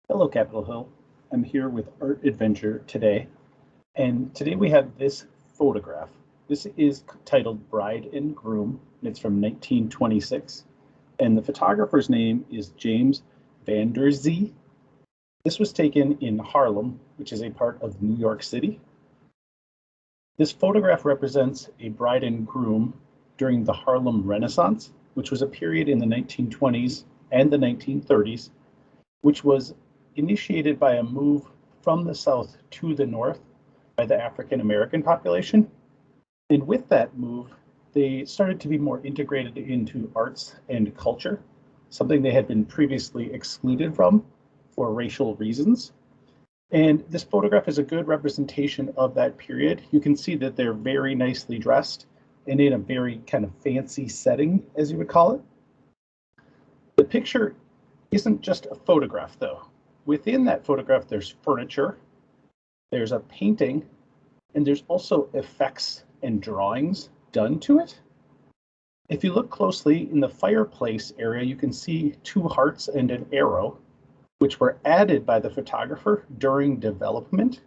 Hello, Capitol Hill. I'm here with Art Adventure today, and today we have this photograph. This is titled Bride and Groom, and it's from 1926, and the photographer's name is James Van der Zee. This was taken in Harlem, which is a part of New York City. This photograph represents a bride and groom during the Harlem Renaissance, which was a period in the 1920s and the 1930s, which was initiated by a move from the south to the north by the African American population. And with that move, they started to be more integrated into arts and culture, something they had been previously excluded from for racial reasons. And this photograph is a good representation of that period. You can see that they're very nicely dressed and in a very kind of fancy setting, as you would call it. The picture isn't just a photograph, though. Within that photograph, there's furniture, there's a painting, and there's also effects and drawings done to it. If you look closely in the fireplace area, you can see two hearts and an arrow, which were added by the photographer during development,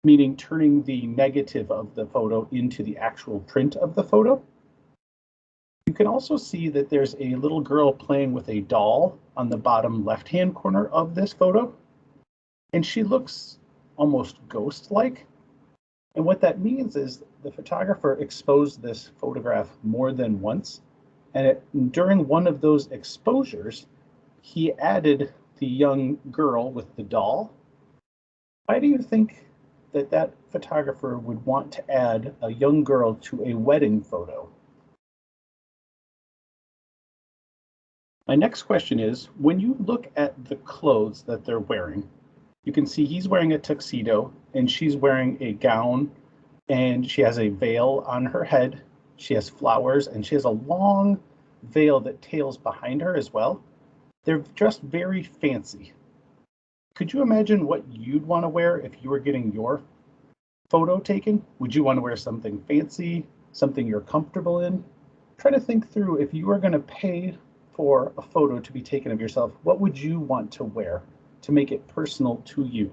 meaning turning the negative of the photo into the actual print of the photo. You can also see that there's a little girl playing with a doll on the bottom left-hand corner of this photo, and she looks almost ghost-like. And what that means is the photographer exposed this photograph more than once, and during one of those exposures, he added the young girl with the doll. Why do you think that that photographer would want to add a young girl to a wedding photo? My next question is, when you look at the clothes that they're wearing, you can see he's wearing a tuxedo and she's wearing a gown and she has a veil on her head. She has flowers and she has a long veil that tails behind her as well. They're just very fancy. Could you imagine what you'd want to wear if you were getting your photo taken? Would you want to wear something fancy, something you're comfortable in? Try to think through, if you were going to pay for a photo to be taken of yourself, what would you want to wear to make it personal to you?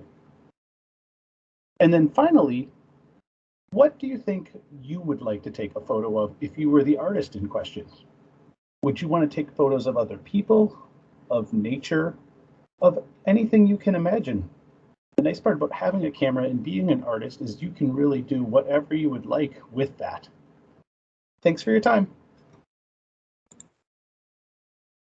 And then finally, what do you think you would like to take a photo of if you were the artist in question? Would you want to take photos of other people, of nature, of anything you can imagine? The nice part about having a camera and being an artist is you can really do whatever you would like with that. Thanks for your time.